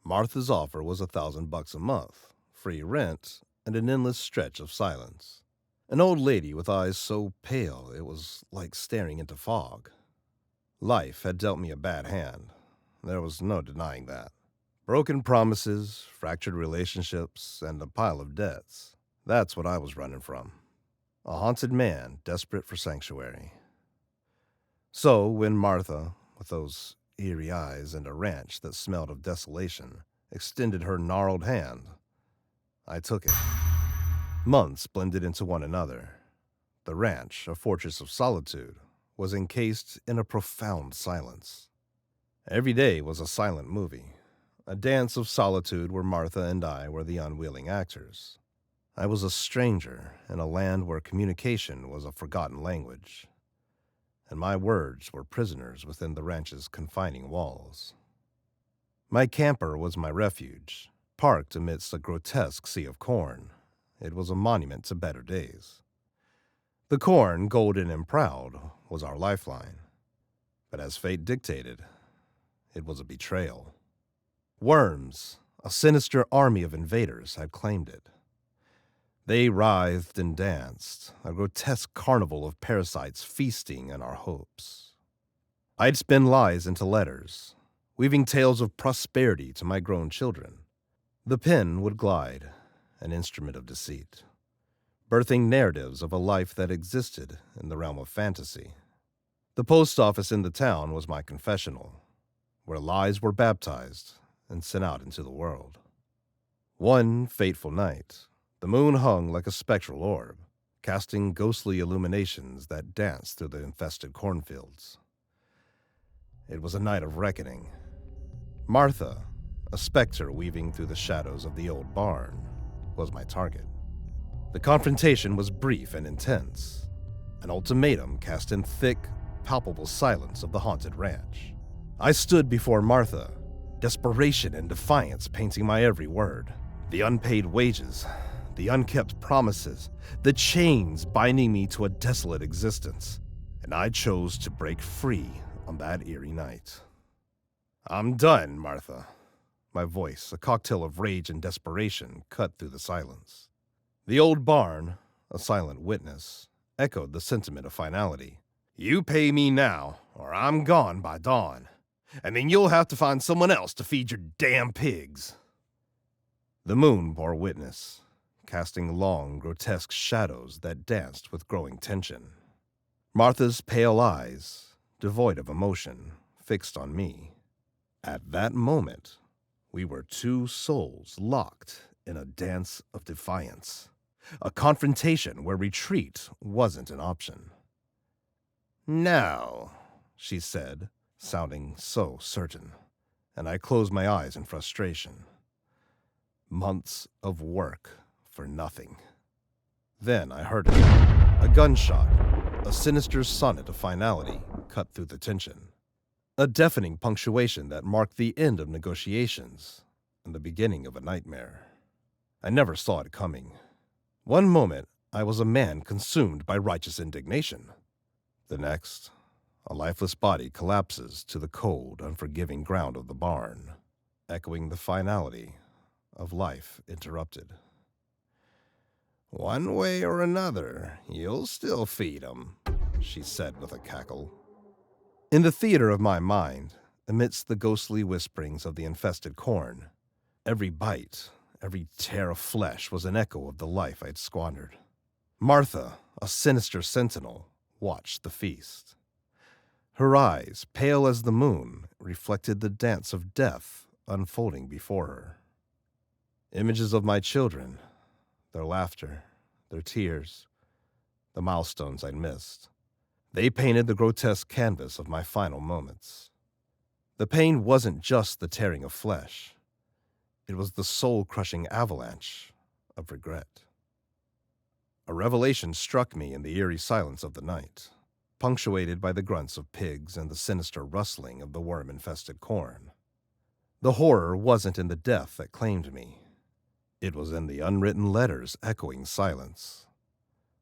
Martha's offer was $1,000 a month, free rent, and an endless stretch of silence. An old lady with eyes so pale it was like staring into fog. Life had dealt me a bad hand. There was no denying that. Broken promises, fractured relationships, and a pile of debts. That's what I was running from. A haunted man desperate for sanctuary. So when Martha, with those eerie eyes and a ranch that smelled of desolation, extended her gnarled hand, I took it. Months blended into one another. The ranch, a fortress of solitude, was encased in a profound silence. Every day was a silent movie, a dance of solitude where Martha and I were the unwilling actors. I was a stranger in a land where communication was a forgotten language, and my words were prisoners within the ranch's confining walls. My camper was my refuge, parked amidst a grotesque sea of corn. It was a monument to better days. The corn, golden and proud, was our lifeline. But as fate dictated, it was a betrayal. Worms, a sinister army of invaders, had claimed it. They writhed and danced, a grotesque carnival of parasites feasting on our hopes. I'd spin lies into letters, weaving tales of prosperity to my grown children. The pen would glide, an instrument of deceit, birthing narratives of a life that existed in the realm of fantasy. The post office in the town was my confessional, where lies were baptized and sent out into the world. One fateful night, the moon hung like a spectral orb, casting ghostly illuminations that danced through the infested cornfields. It was a night of reckoning. Martha, a specter weaving through the shadows of the old barn, was my target. The confrontation was brief and intense, an ultimatum cast in thick, palpable silence of the haunted ranch. I stood before Martha, desperation and defiance painting my every word. The unpaid wages, the unkept promises, the chains binding me to a desolate existence, and I chose to break free on that eerie night. "I'm done, Martha." My voice, a cocktail of rage and desperation, cut through the silence. The old barn, a silent witness, echoed the sentiment of finality. "You pay me now, or I'm gone by dawn. And then you'll have to find someone else to feed your damn pigs." The moon bore witness, casting long, grotesque shadows that danced with growing tension. Martha's pale eyes, devoid of emotion, fixed on me. At that moment, we were two souls locked in a dance of defiance, a confrontation where retreat wasn't an option. "No," she said, sounding so certain, and I closed my eyes in frustration. Months of work for nothing. Then I heard it. A gunshot, a sinister sonnet of finality cut through the tension. A deafening punctuation that marked the end of negotiations and the beginning of a nightmare. I never saw it coming. One moment, I was a man consumed by righteous indignation. The next, a lifeless body collapses to the cold, unforgiving ground of the barn, echoing the finality of life interrupted. "One way or another, you'll still feed 'em," she said with a cackle. In the theater of my mind, amidst the ghostly whisperings of the infested corn, every bite, every tear of flesh was an echo of the life I'd squandered. Martha, a sinister sentinel, watched the feast. Her eyes, pale as the moon, reflected the dance of death unfolding before her. Images of my children, their laughter, their tears, the milestones I'd missed. They painted the grotesque canvas of my final moments. The pain wasn't just the tearing of flesh. It was the soul-crushing avalanche of regret. A revelation struck me in the eerie silence of the night, punctuated by the grunts of pigs and the sinister rustling of the worm-infested corn. The horror wasn't in the death that claimed me. It was in the unwritten letters echoing silence,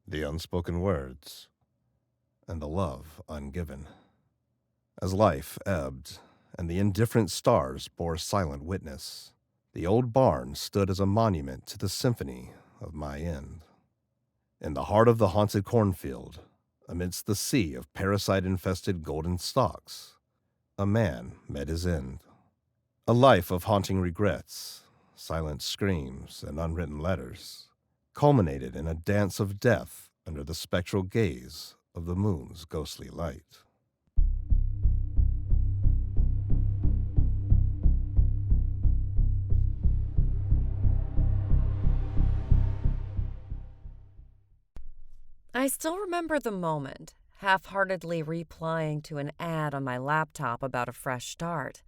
the unspoken words, and the love ungiven. As life ebbed and the indifferent stars bore silent witness, The old barn stood as a monument to the symphony of my end. In the heart of the haunted cornfield, amidst the sea of parasite-infested golden stalks, a man met his end. A life of haunting regrets, silent screams, and unwritten letters culminated in a dance of death under the spectral gaze of the moon's ghostly light. I still remember the moment, half-heartedly replying to an ad on my laptop about a fresh start.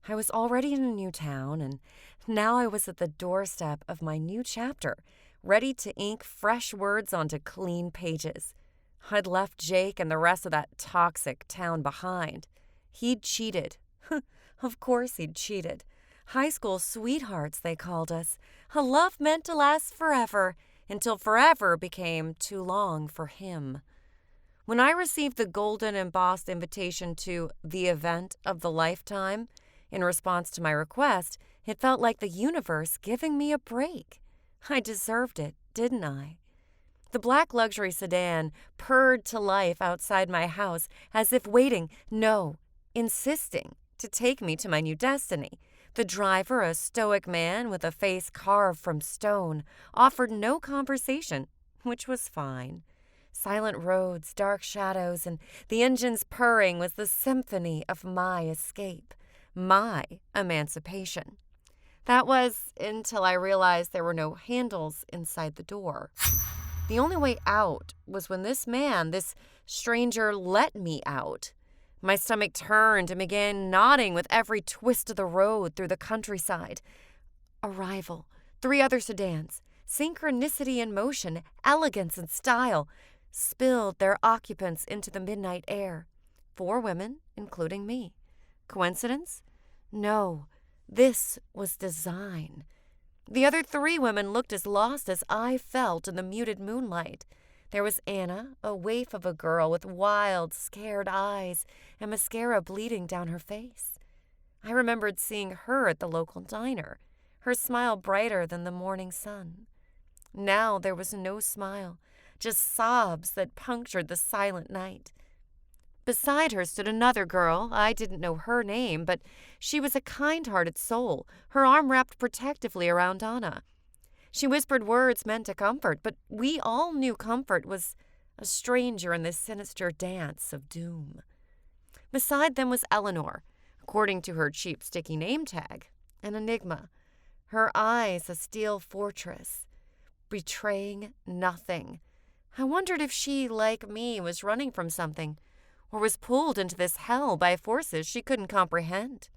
I was already in a new town, and now I was at the doorstep of my new chapter, ready to ink fresh words onto clean pages. I'd left Jake and the rest of that toxic town behind. He'd cheated. Of course he'd cheated. High school sweethearts, they called us. A love meant to last forever, until forever became too long for him. When I received the golden embossed invitation to the event of the lifetime, in response to my request, it felt like the universe giving me a break. I deserved it, didn't I? The black luxury sedan purred to life outside my house as if waiting, no, insisting, to take me to my new destiny. The driver, a stoic man with a face carved from stone, offered no conversation, which was fine. Silent roads, dark shadows, and the engine's purring was the symphony of my escape, my emancipation. That was until I realized there were no handles inside the door. The only way out was when this man, this stranger, let me out. My stomach turned and began nodding with every twist of the road through the countryside. Arrival, 3 other sedans, synchronicity in motion, elegance and style, spilled their occupants into the midnight air. 4 women, including me. Coincidence? No, this was design. The other 3 women looked as lost as I felt in the muted moonlight. There was Anna, a waif of a girl with wild, scared eyes and mascara bleeding down her face. I remembered seeing her at the local diner, her smile brighter than the morning sun. Now there was no smile, just sobs that punctured the silent night. Beside her stood another girl. I didn't know her name, but she was a kind-hearted soul, her arm wrapped protectively around Anna. She whispered words meant to comfort, but we all knew comfort was a stranger in this sinister dance of doom. Beside them was Eleanor, according to her cheap sticky name tag, an enigma, her eyes a steel fortress, betraying nothing. I wondered if she, like me, was running from something, or was pulled into this hell by forces she couldn't comprehend.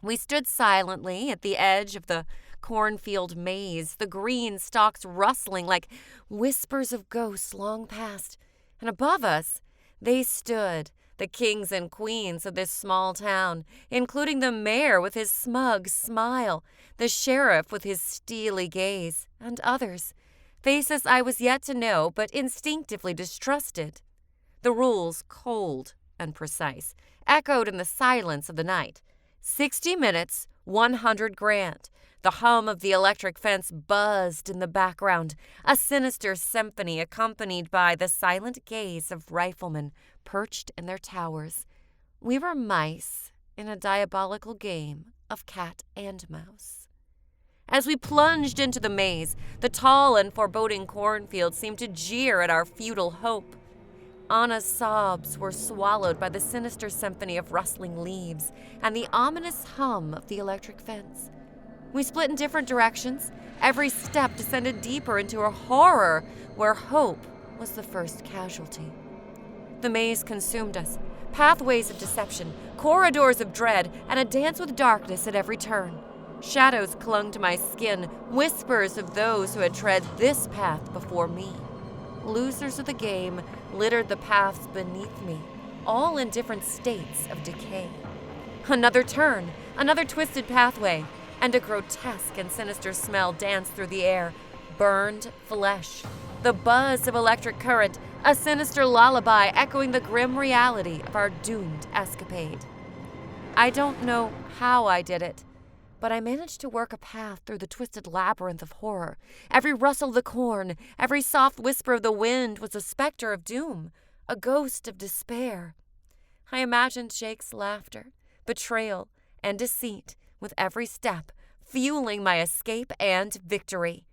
We stood silently at the edge of the cornfield maze, the green stalks rustling like whispers of ghosts long past, and above us they stood, the kings and queens of this small town, including the mayor with his smug smile, the sheriff with his steely gaze, and others, faces I was yet to know but instinctively distrusted. The rules, cold and precise, echoed in the silence of the night. 60 minutes, 100 grand. The hum of the electric fence buzzed in the background, a sinister symphony accompanied by the silent gaze of riflemen perched in their towers. We were mice in a diabolical game of cat and mouse. As we plunged into the maze, the tall and foreboding cornfield seemed to jeer at our futile hope. Anna's sobs were swallowed by the sinister symphony of rustling leaves and the ominous hum of the electric fence. We split in different directions. Every step descended deeper into a horror where hope was the first casualty. The maze consumed us, pathways of deception, corridors of dread, and a dance with darkness at every turn. Shadows clung to my skin, whispers of those who had tread this path before me. Losers of the game littered the paths beneath me, all in different states of decay. Another turn, another twisted pathway, and a grotesque and sinister smell danced through the air. Burned flesh, the buzz of electric current, a sinister lullaby echoing the grim reality of our doomed escapade. I don't know how I did it, But I managed to work a path through the twisted labyrinth of horror. Every rustle of the corn, every soft whisper of the wind was a specter of doom, a ghost of despair. I imagined Jake's laughter, betrayal, and deceit with every step, fueling my escape and victory.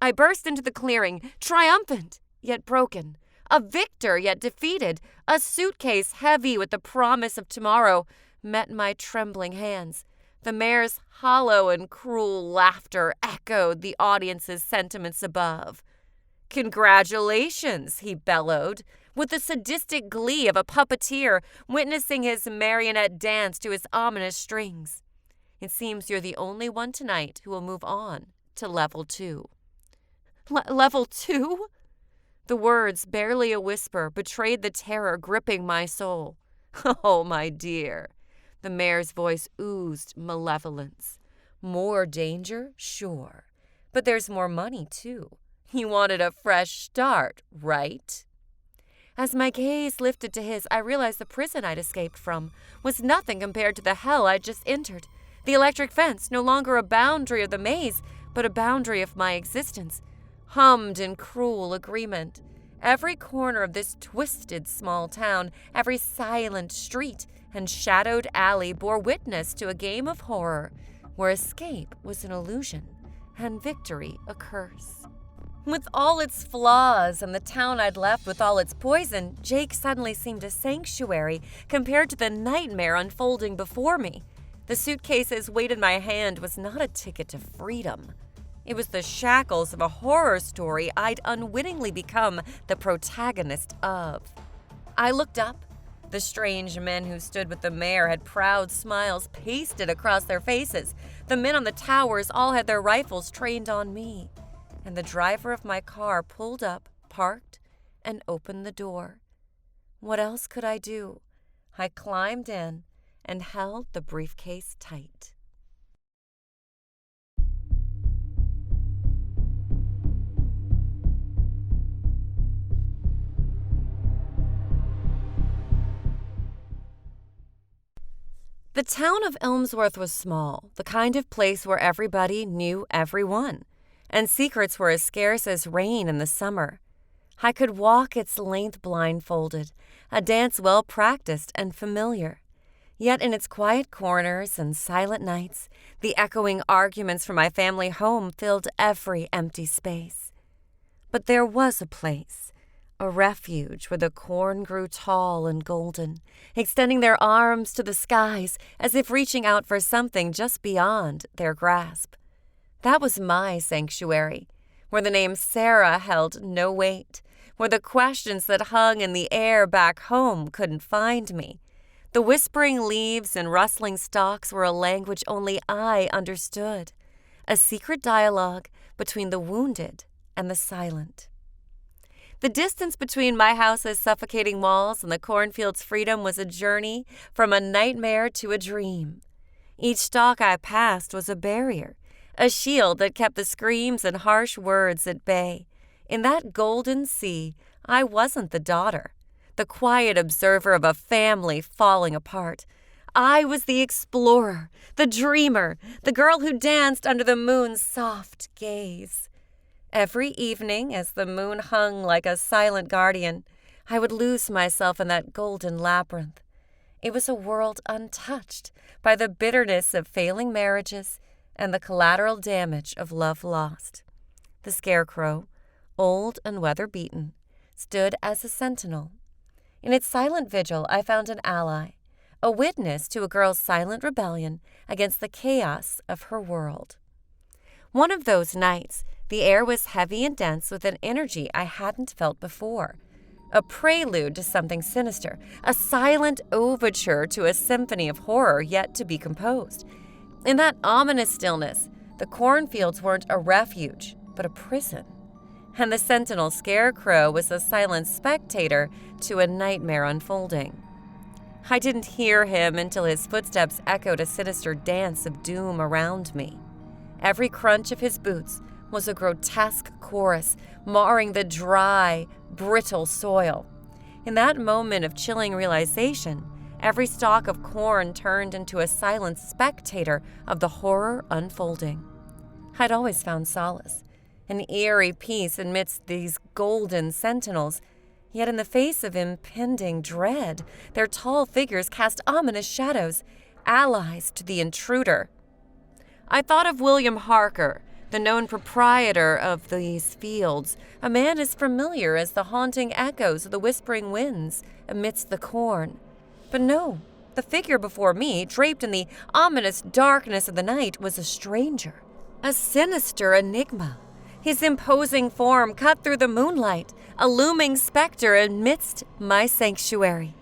I burst into the clearing, triumphant, yet broken, a victor, yet defeated. A suitcase heavy with the promise of tomorrow met my trembling hands. The mayor's hollow and cruel laughter echoed the audience's sentiments above. "Congratulations," he bellowed, with the sadistic glee of a puppeteer witnessing his marionette dance to his ominous strings. "It seems you're the only one tonight who will move on to level 2. Level 2? The words, barely a whisper, betrayed the terror gripping my soul. "Oh, my dear." The mayor's voice oozed malevolence. "More danger? Sure. But there's more money, too. You wanted a fresh start, right?" As my gaze lifted to his, I realized the prison I'd escaped from was nothing compared to the hell I'd just entered. The electric fence, no longer a boundary of the maze, but a boundary of my existence, hummed in cruel agreement. Every corner of this twisted small town, every silent street and shadowed alley bore witness to a game of horror where escape was an illusion and victory a curse. With all its flaws and the town I'd left with all its poison, Jake suddenly seemed a sanctuary compared to the nightmare unfolding before me. The suitcase's weight in my hand was not a ticket to freedom. It was the shackles of a horror story I'd unwittingly become the protagonist of. I looked up. The strange men who stood with the mayor had proud smiles pasted across their faces. The men on the towers all had their rifles trained on me. And the driver of my car pulled up, parked, and opened the door. What else could I do? I climbed in and held the briefcase tight. The town of Elmsworth was small, the kind of place where everybody knew everyone, and secrets were as scarce as rain in the summer. I could walk its length blindfolded, a dance well practiced and familiar. Yet in its quiet corners and silent nights, the echoing arguments from my family home filled every empty space. But there was a place, a refuge where the corn grew tall and golden, extending their arms to the skies as if reaching out for something just beyond their grasp. That was my sanctuary, where the name Sarah held no weight, where the questions that hung in the air back home couldn't find me. The whispering leaves and rustling stalks were a language only I understood, a secret dialogue between the wounded and the silent. The distance between my house's suffocating walls and the cornfield's freedom was a journey from a nightmare to a dream. Each stalk I passed was a barrier, a shield that kept the screams and harsh words at bay. In that golden sea, I wasn't the daughter, the quiet observer of a family falling apart. I was the explorer, the dreamer, the girl who danced under the moon's soft gaze. Every evening, as the moon hung like a silent guardian, I would lose myself in that golden labyrinth. It was a world untouched by the bitterness of failing marriages and the collateral damage of love lost. The scarecrow, old and weather-beaten, stood as a sentinel. In its silent vigil, I found an ally, a witness to a girl's silent rebellion against the chaos of her world. One of those nights, the air was heavy and dense with an energy I hadn't felt before, a prelude to something sinister, a silent overture to a symphony of horror yet to be composed. In that ominous stillness, the cornfields weren't a refuge, but a prison. And the sentinel scarecrow was a silent spectator to a nightmare unfolding. I didn't hear him until his footsteps echoed a sinister dance of doom around me. Every crunch of his boots was a grotesque chorus, marring the dry, brittle soil. In that moment of chilling realization, Every stalk of corn turned into a silent spectator of the horror unfolding. I'd always found solace, an eerie peace amidst these golden sentinels, yet in the face of impending dread, their tall figures cast ominous shadows, allies to the intruder. I thought of William Harker, the known proprietor of these fields, a man as familiar as the haunting echoes of the whispering winds amidst the corn. But no, the figure before me, draped in the ominous darkness of the night, was a stranger, a sinister enigma. His imposing form cut through the moonlight, a looming specter amidst my sanctuary.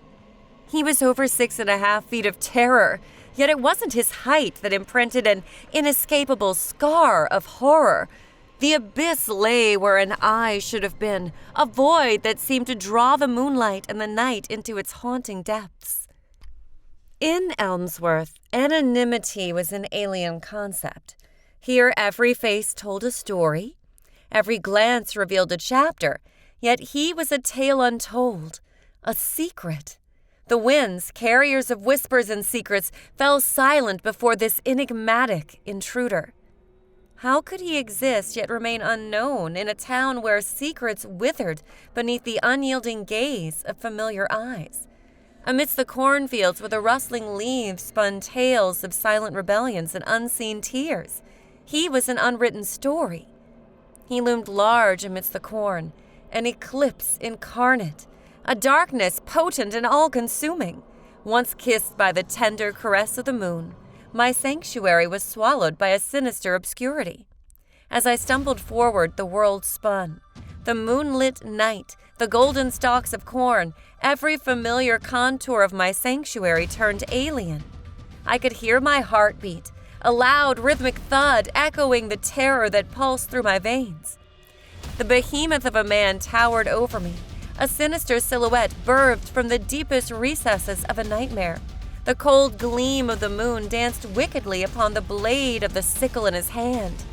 He was over 6.5 feet of terror, yet it wasn't his height that imprinted an inescapable scar of horror. The abyss lay where an eye should have been, a void that seemed to draw the moonlight and the night into its haunting depths. In Elmsworth, anonymity was an alien concept. Here every face told a story, every glance revealed a chapter, yet he was a tale untold, a secret. The winds, carriers of whispers and secrets, fell silent before this enigmatic intruder. How could he exist yet remain unknown in a town where secrets withered beneath the unyielding gaze of familiar eyes? Amidst the cornfields where the rustling leaves spun tales of silent rebellions and unseen tears, he was an unwritten story. He loomed large amidst the corn, an eclipse incarnate, a darkness potent and all-consuming. Once kissed by the tender caress of the moon, my sanctuary was swallowed by a sinister obscurity. As I stumbled forward, the world spun. The moonlit night, the golden stalks of corn, every familiar contour of my sanctuary turned alien. I could hear my heartbeat, a loud rhythmic thud echoing the terror that pulsed through my veins. The behemoth of a man towered over me, a sinister silhouette birthed from the deepest recesses of a nightmare. The cold gleam of the moon danced wickedly upon the blade of the sickle in his hand.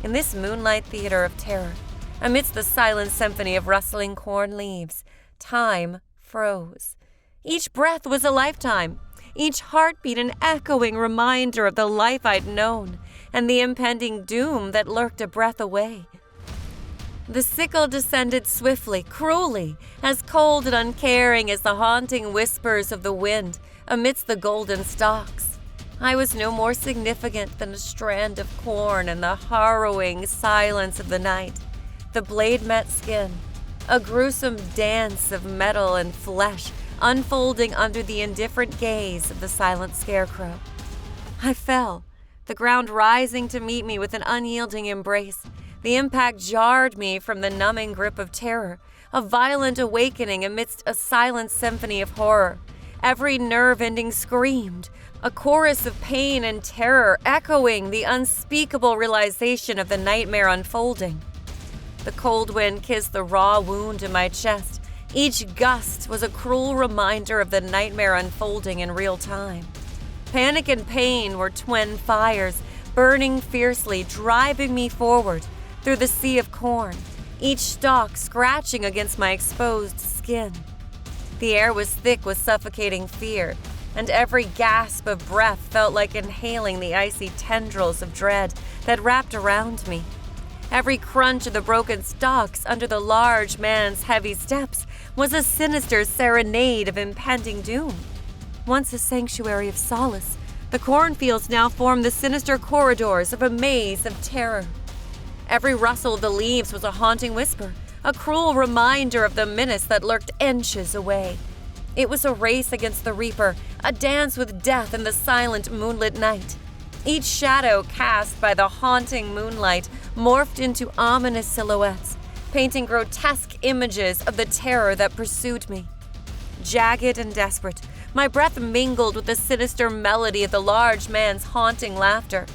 In this moonlight theater of terror, amidst the silent symphony of rustling corn leaves, time froze. Each breath was a lifetime, each heartbeat an echoing reminder of the life I'd known and the impending doom that lurked a breath away. The sickle descended swiftly, cruelly, as cold and uncaring as the haunting whispers of the wind amidst the golden stalks. I was no more significant than a strand of corn in the harrowing silence of the night. The blade met skin, a gruesome dance of metal and flesh unfolding under the indifferent gaze of the silent scarecrow. I fell, the ground rising to meet me with an unyielding embrace. The impact jarred me from the numbing grip of terror, a violent awakening amidst a silent symphony of horror. Every nerve ending screamed, a chorus of pain and terror echoing the unspeakable realization of the nightmare unfolding. The cold wind kissed the raw wound in my chest. Each gust was a cruel reminder of the nightmare unfolding in real time. Panic and pain were twin fires, burning fiercely, driving me forward through the sea of corn, each stalk scratching against my exposed skin. The air was thick with suffocating fear, and every gasp of breath felt like inhaling the icy tendrils of dread that wrapped around me. Every crunch of the broken stalks under the large man's heavy steps was a sinister serenade of impending doom. Once a sanctuary of solace, the cornfields now formed the sinister corridors of a maze of terror. Every rustle of the leaves was a haunting whisper, a cruel reminder of the menace that lurked inches away. It was a race against the reaper, a dance with death in the silent moonlit night. Each shadow cast by the haunting moonlight morphed into ominous silhouettes, painting grotesque images of the terror that pursued me. Jagged and desperate, my breath mingled with the sinister melody of the large man's haunting laughter.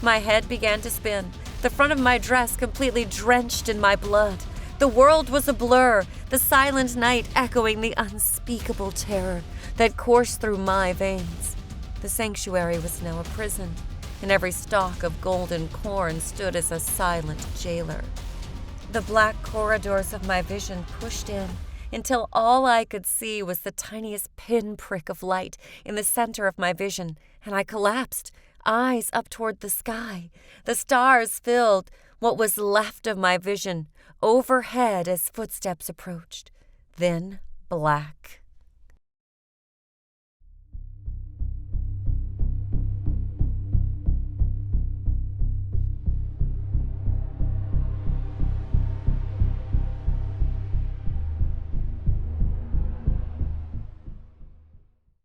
My head began to spin, the front of my dress completely drenched in my blood. The world was a blur, the silent night echoing the unspeakable terror that coursed through my veins. The sanctuary was now a prison, and every stalk of golden corn stood as a silent jailer. The black corridors of my vision pushed in, until all I could see was the tiniest pinprick of light in the center of my vision, and I collapsed, eyes up toward the sky. The stars filled what was left of my vision overhead as footsteps approached. Then black.